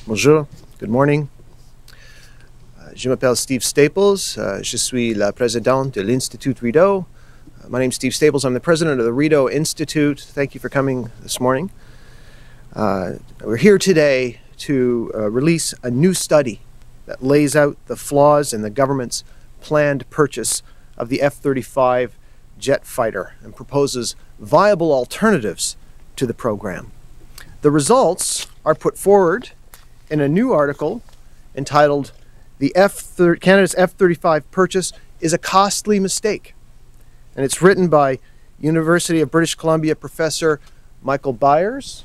Bonjour, good morning. Je m'appelle Steve Staples. Je suis la présidente de l'Institut Rideau. My name's Steve Staples. I'm the president of the Rideau Institute. Thank you for coming this morning. We're here today to release a new study that lays out the flaws in the government's planned purchase of the F-35 jet fighter and proposes viable alternatives to the program. The results are put forward in a new article entitled Canada's F-35 purchase is a costly mistake. And it's written by University of British Columbia professor Michael Byers,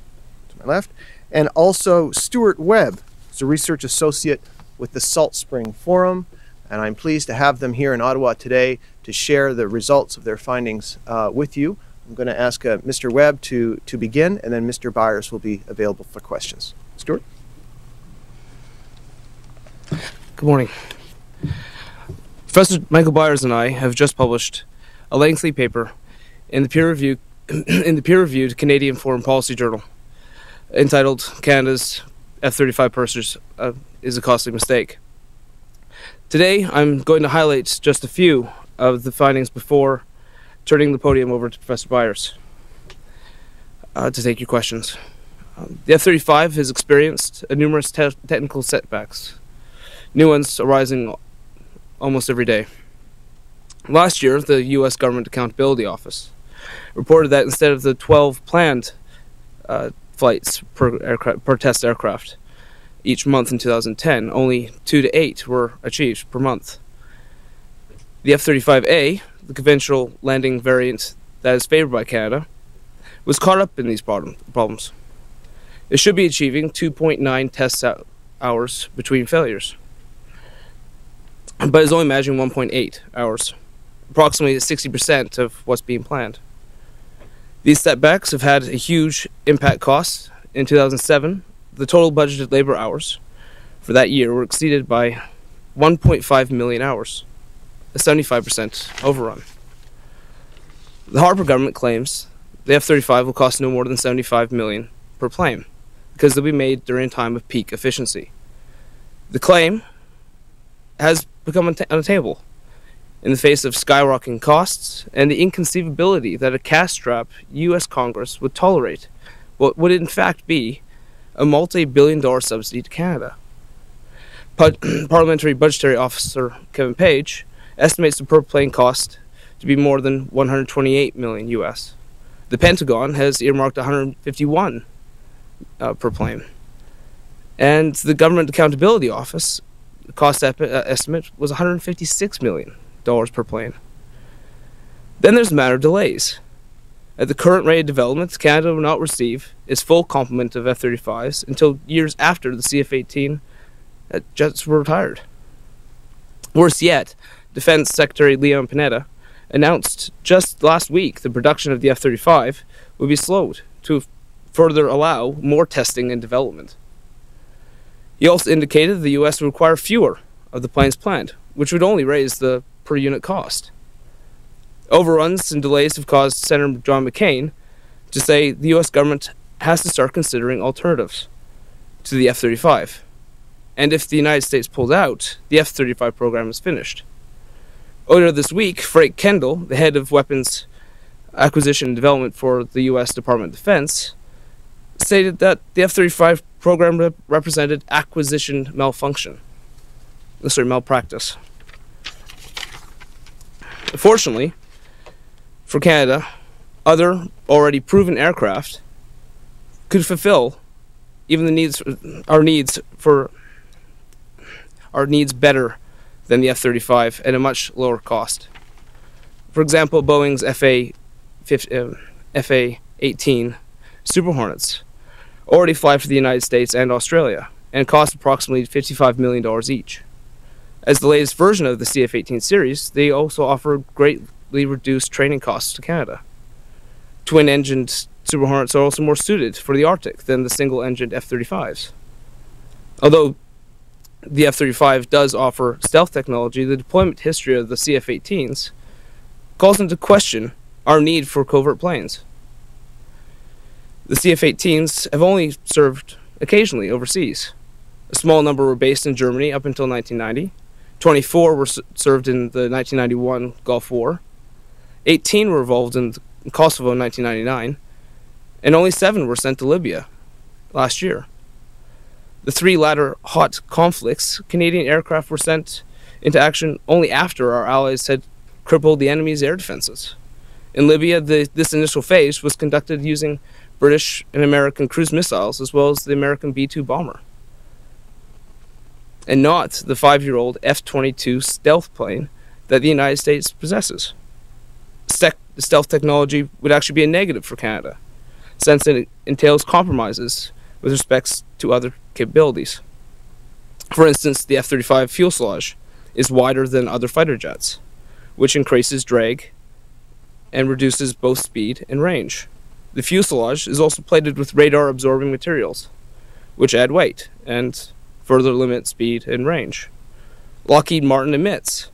to my left, and also Stewart Webb, who's a research associate with the Salt Spring Forum. And I'm pleased to have them here in Ottawa today to share the results of their findings with you. I'm going to ask Mr. Webb to begin, and then Mr. Byers will be available for questions. Stewart? Good morning. Professor Michael Byers and I have just published a lengthy paper in the peer-reviewed Canadian Foreign Policy Journal entitled Canada's F-35 purchase is a costly mistake. Today I'm going to highlight just a few of the findings before turning the podium over to Professor Byers to take your questions. The F-35 has experienced numerous technical setbacks, new ones arising almost every day. Last year, the U.S. Government Accountability Office reported that instead of the 12 planned flights per test aircraft each month in 2010, only 2 to 8 were achieved per month. The F-35A, the conventional landing variant that is favored by Canada, was caught up in these problems. It should be achieving 2.9 test hours between failures, but is only managing 1.8 hours, approximately 60% of what's being planned. These setbacks have had a huge impact cost. In 2007, the total budgeted labor hours for that year were exceeded by 1.5 million hours, a 75% overrun. The Harper government claims the F-35 will cost no more than $75 million per plane because they'll be made during a time of peak efficiency. The claim has become unattainable in the face of skyrocketing costs and the inconceivability that a cash-strapped U.S. Congress would tolerate what would in fact be a multi-billion-dollar subsidy to Canada. Parliamentary Budgetary Officer Kevin Page estimates the per-plane cost to be more than $128 million U.S. The Pentagon has earmarked $151 per plane, and the Government Accountability Office the cost estimate was $156 million per plane. Then there's the matter of delays. At the current rate of development, Canada will not receive its full complement of F-35s until years after the CF-18 jets were retired. Worse yet, Defense Secretary Leon Panetta announced just last week the production of the F-35 would be slowed to further allow more testing and development. He also indicated the U.S. would require fewer of the planes planned, which would only raise the per-unit cost. Overruns and delays have caused Senator John McCain to say the U.S. government has to start considering alternatives to the F-35. And if the United States pulls out, the F-35 program is finished. Earlier this week, Frank Kendall, the head of weapons acquisition and development for the U.S. Department of Defense, stated that the F-35 program represented acquisition malpractice. Fortunately, for Canada, other already proven aircraft could fulfill even our needs better than the F-35 at a much lower cost. For example, Boeing's FA-18 Super Hornets already fly for the United States and Australia and cost approximately $55 million each. As the latest version of the CF-18 series, they also offer greatly reduced training costs to Canada. Twin-engined Super Hornets are also more suited for the Arctic than the single-engined F-35s. Although the F-35 does offer stealth technology, the deployment history of the CF-18s calls into question our need for covert planes. The CF-18s have only served occasionally overseas, A small number were based in Germany up until 1990. 24 were served in the 1991 Gulf War. 18 were involved in Kosovo in 1999. And only 7 were sent to Libya last year. The 3 latter hot conflicts, Canadian aircraft were sent into action only after our allies had crippled the enemy's air defenses. In Libya, this initial phase was conducted using British and American cruise missiles, as well as the American B-2 bomber, and not the 5-year-old F-22 stealth plane that the United States possesses. Stealth technology would actually be a negative for Canada, since it entails compromises with respect to other capabilities. For instance, the F-35 fuselage is wider than other fighter jets, which increases drag and reduces both speed and range. The fuselage is also plated with radar-absorbing materials, which add weight and further limit speed and range. Lockheed Martin admits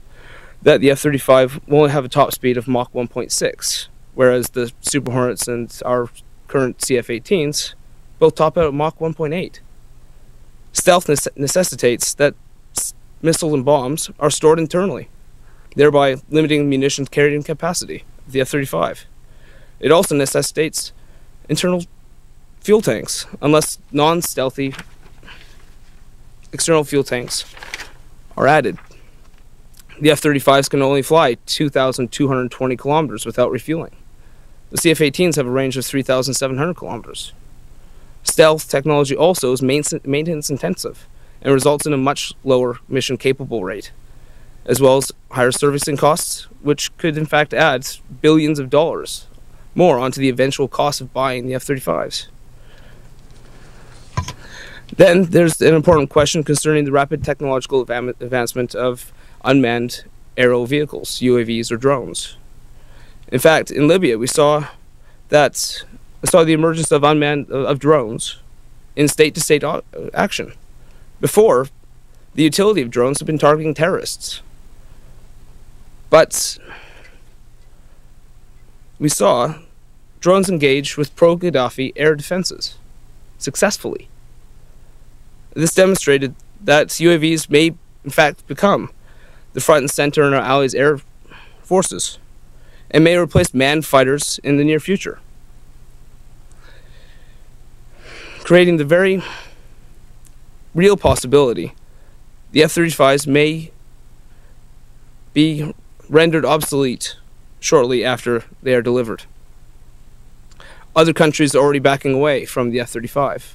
that the F-35 will only have a top speed of Mach 1.6, whereas the Super Hornets and our current CF-18s both top out at Mach 1.8. Stealth necessitates that missiles and bombs are stored internally, thereby limiting munitions carrying capacity of the F-35. It also necessitates internal fuel tanks, unless non-stealthy external fuel tanks are added. The F-35s can only fly 2,220 kilometers without refueling. The CF-18s have a range of 3,700 kilometers. Stealth technology also is maintenance intensive and results in a much lower mission capable rate, as well as higher servicing costs, which could in fact add billions of dollars more onto the eventual cost of buying the F-35s. Then there's an important question concerning the rapid technological advancement of unmanned aerial vehicles, UAVs or drones. In fact, in Libya, we saw the emergence of drones in state-to-state action. Before, the utility of drones had been targeting terrorists. But we saw drones engage with pro-Gaddafi air defenses successfully. This demonstrated that UAVs may, in fact, become the front and center in our allies' air forces and may replace manned fighters in the near future, creating the very real possibility the F-35s may be rendered obsolete shortly after they are delivered. Other countries are already backing away from the F-35.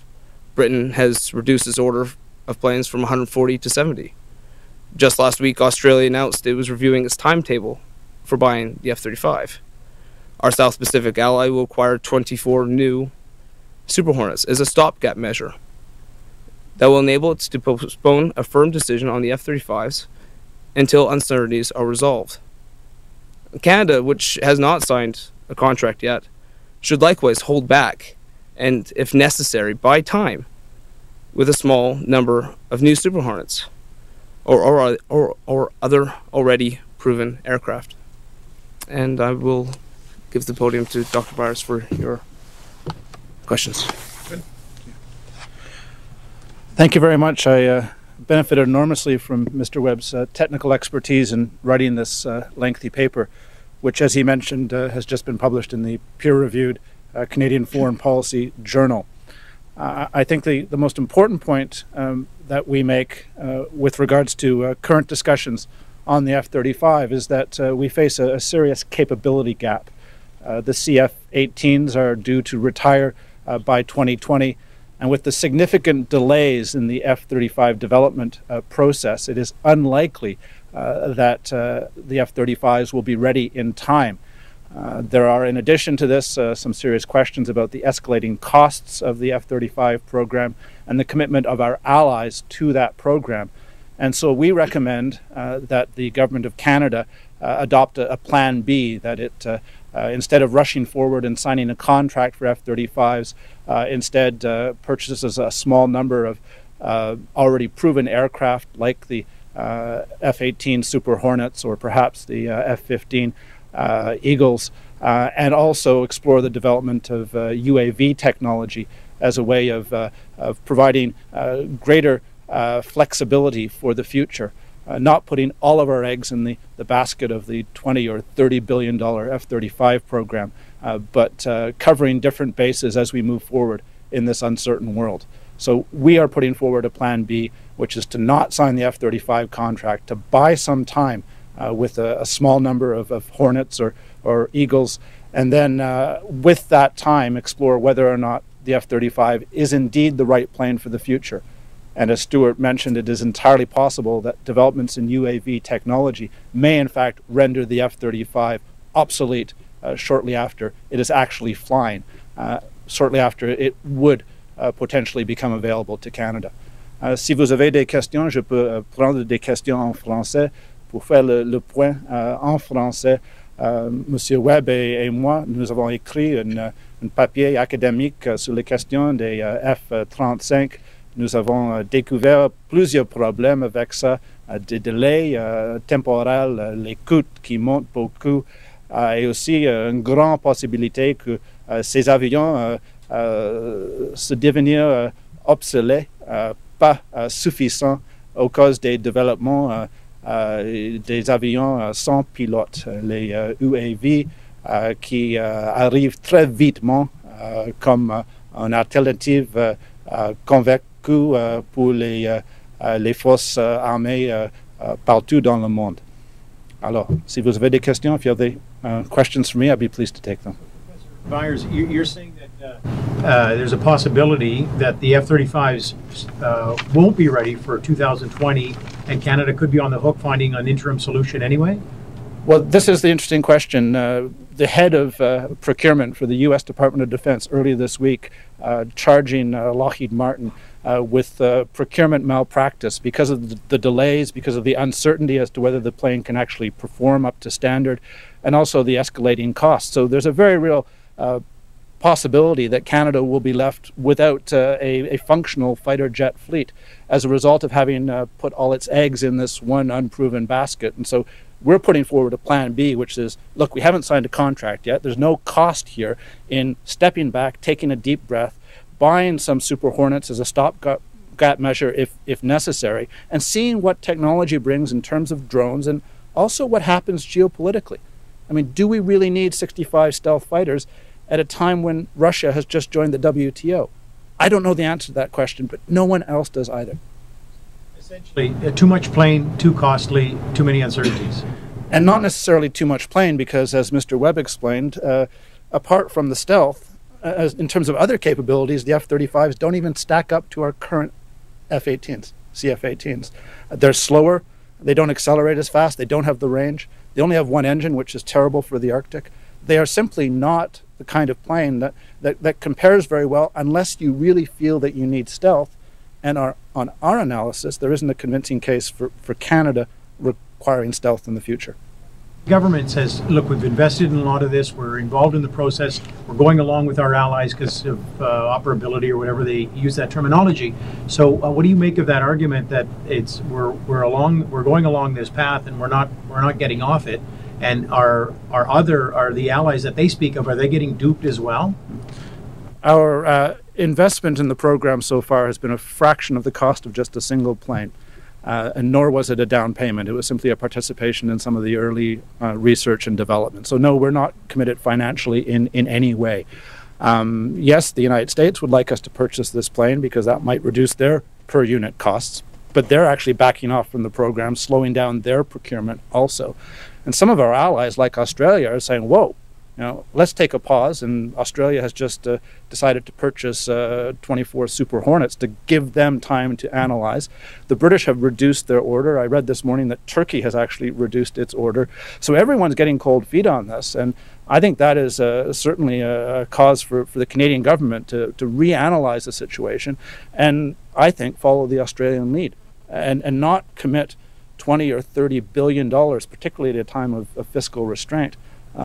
Britain has reduced its order of planes from 140 to 70. Just last week, Australia announced it was reviewing its timetable for buying the F-35. Our South Pacific ally will acquire 24 new Super Hornets as a stopgap measure that will enable it to postpone a firm decision on the F-35s until uncertainties are resolved. Canada, which has not signed a contract yet, should likewise hold back and, if necessary, buy time with a small number of new Super Hornets or other already proven aircraft. And I will give the podium to Dr. Byers for your questions. Good. Thank you very much. I benefited enormously from Mr. Webb's technical expertise in writing this lengthy paper, which, as he mentioned, has just been published in the peer-reviewed Canadian Foreign Policy Journal. I think the most important point that we make with regards to current discussions on the F-35 is that we face a serious capability gap. The CF-18s are due to retire by 2020, and with the significant delays in the F-35 development process, it is unlikely that the F-35s will be ready in time. There are, in addition to this, some serious questions about the escalating costs of the F-35 program and the commitment of our allies to that program. And so we recommend that the Government of Canada adopt a Plan B, that it, instead of rushing forward and signing a contract for F-35s, instead purchases a small number of already proven aircraft like the F-18 Super Hornets or perhaps the F-15 Eagles, and also explore the development of UAV technology as a way of providing greater flexibility for the future, not putting all of our eggs in the basket of the $20 or $30 billion F-35 program, but covering different bases as we move forward in this uncertain world. So we are putting forward a plan B, which is to not sign the F-35 contract, to buy some time with a small number of Hornets or Eagles, and then with that time explore whether or not the F-35 is indeed the right plane for the future. And as Stewart mentioned, it is entirely possible that developments in UAV technology may in fact render the F-35 obsolete shortly after it is actually flying, shortly after it would potentially become available to Canada. Si vous avez des questions, je peux prendre des questions en français pour faire le point en français. Monsieur Webb et moi, nous avons écrit un papier académique sur les questions des F-35. Nous avons découvert plusieurs problèmes avec ça, des délais temporels, les coûts qui montent beaucoup, et aussi une grande possibilité que ces avions se devenir obsolètes, pas suffisants au cause des développements des avions sans pilote, les UAV, qui arrivent très vitement comme une alternative convaincue pour les forces armées partout dans le monde. Alors, si vous avez des questions, if you have the questions for me, I'd be pleased to take them. Byers, you're saying that there's a possibility that the F-35s won't be ready for 2020, and Canada could be on the hook finding an interim solution anyway? Well, this is the interesting question. The head of procurement for the U.S. Department of Defense earlier this week charging Lockheed Martin with procurement malpractice because of the delays, because of the uncertainty as to whether the plane can actually perform up to standard, and also the escalating costs. So there's a very real possibility that Canada will be left without a functional fighter jet fleet as a result of having put all its eggs in this one unproven basket. And so we're putting forward a plan B, which is, look, we haven't signed a contract yet. There's no cost here in stepping back, taking a deep breath, buying some Super Hornets as a stopgap measure if necessary, and seeing what technology brings in terms of drones and also what happens geopolitically. I mean, do we really need 65 stealth fighters at a time when Russia has just joined the WTO? I don't know the answer to that question, but no one else does either. Essentially, too much plane, too costly, too many uncertainties. And not necessarily too much plane, because as Mr. Webb explained, apart from the stealth, in terms of other capabilities, the F-35s don't even stack up to our current F-18s, CF-18s. They're slower, they don't accelerate as fast, they don't have the range, they only have one engine, which is terrible for the Arctic. They are simply not the kind of plane that compares very well unless you really feel that you need stealth. And on our analysis, there isn't a convincing case for Canada requiring stealth in the future. The government says, look, we've invested in a lot of this, we're involved in the process, we're going along with our allies because of operability or whatever they use that terminology. So what do you make of that argument that we're going along this path and we're not getting off it? And are the allies that they speak of, are they getting duped as well? Our investment in the program so far has been a fraction of the cost of just a single plane, and nor was it a down payment. It was simply a participation in some of the early research and development. So no, we're not committed financially in any way. Yes, the United States would like us to purchase this plane because that might reduce their per unit costs, but they're actually backing off from the program, slowing down their procurement also. And some of our allies, like Australia, are saying, whoa, let's take a pause. And Australia has just decided to purchase 24 Super Hornets to give them time to analyze. The British have reduced their order. I read this morning that Turkey has actually reduced its order. So everyone's getting cold feet on this. And I think that is certainly a cause for the Canadian government to reanalyze the situation and, I think, follow the Australian lead and not commit $20 or $30 billion, particularly at a time of fiscal restraint,